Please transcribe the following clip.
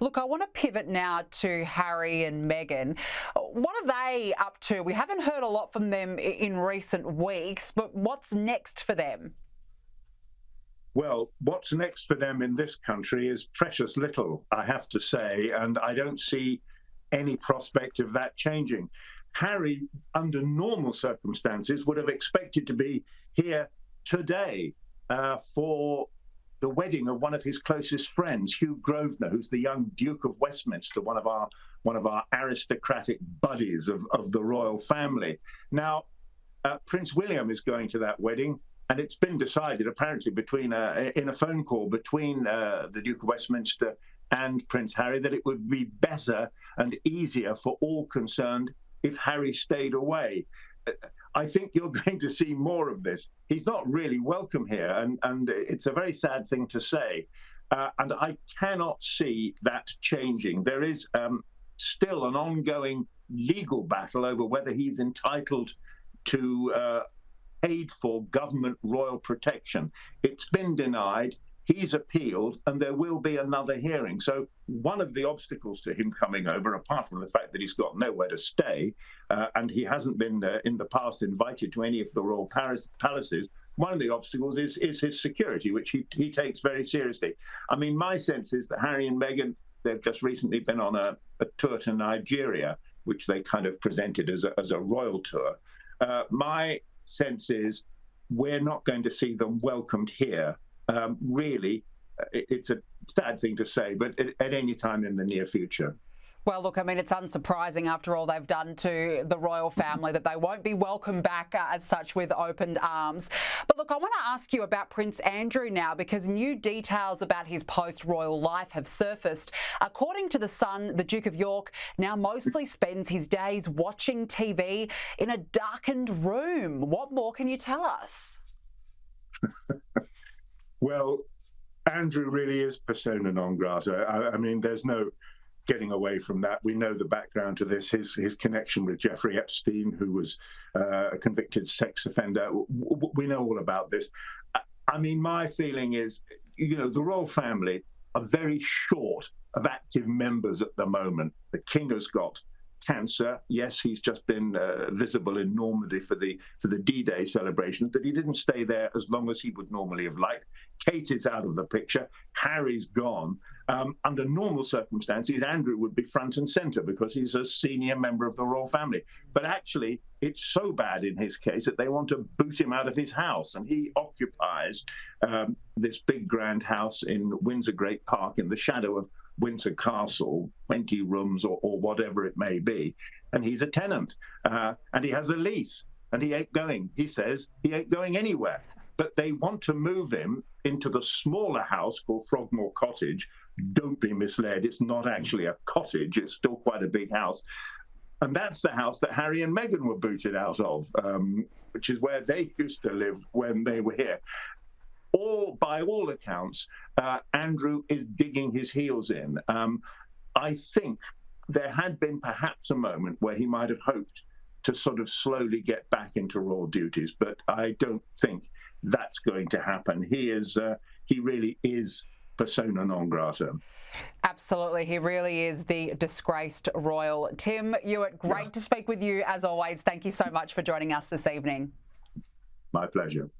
Look, I want to pivot now to Harry and Meghan. What are they up to? We haven't heard a lot from them in recent weeks, but what's next for them? Well, what's next for them in this country is precious little, I have to say, and I don't see any prospect of that changing. Harry, under normal circumstances, would have expected to be here today for the wedding of one of his closest friends, Hugh Grosvenor, who's the young Duke of Westminster, one of our aristocratic buddies of the royal family. Now, Prince William is going to that wedding, and it's been decided apparently in a phone call between the Duke of Westminster and Prince Harry that it would be better and easier for all concerned if Harry stayed away. I think you're going to see more of this. He's not really welcome here, and it's a very sad thing to say. And I cannot see that changing. There is still an ongoing legal battle over whether he's entitled to paid for government royal protection. It's been denied. He's appealed, and there will be another hearing. So one of the obstacles to him coming over, apart from the fact that he's got nowhere to stay, and he hasn't been in the past invited to any of the royal palaces, one of the obstacles is his security, which he takes very seriously. I mean, my sense is that Harry and Meghan, they've just recently been on a tour to Nigeria, which they kind of presented as a royal tour. My sense is we're not going to see them welcomed here. Really, it's a sad thing to say, but at any time in the near future. Well, look, I mean, it's unsurprising after all they've done to the royal family that they won't be welcomed back as such with opened arms. But look, I want to ask you about Prince Andrew now, because new details about his post-royal life have surfaced. According to The Sun, the Duke of York now mostly spends his days watching TV in a darkened room. What more can you tell us? Well, Andrew really is persona non grata. I mean, there's no getting away from that. We know the background to this, his connection with Jeffrey Epstein, who was a convicted sex offender. We know all about this. I mean, my feeling is, the royal family are very short of active members at the moment. The king has got cancer. Yes, he's just been visible in Normandy for the D-Day celebration, but he didn't stay there as long as he would normally have liked. Kate is out of the picture. Harry's gone. Under normal circumstances, Andrew would be front and centre because he's a senior member of the royal family. But actually, it's so bad in his case that they want to boot him out of his house. And he occupies this big grand house in Windsor Great Park in the shadow of Windsor Castle, 20 rooms or whatever it may be. And he's a tenant. And he has a lease. And he ain't going. He says he ain't going anywhere. But they want to move him into the smaller house called Frogmore Cottage. Don't be misled. It's not actually a cottage. It's still quite a big house. And that's the house that Harry and Meghan were booted out of, which is where they used to live when they were here. By all accounts, Andrew is digging his heels in. I think there had been perhaps a moment where he might have hoped to sort of slowly get back into royal duties, but I don't think that's going to happen. He really is persona non grata. Absolutely. He really is the disgraced royal. Tim Ewart, great to speak with you as always. Thank you so much for joining us this evening. My pleasure.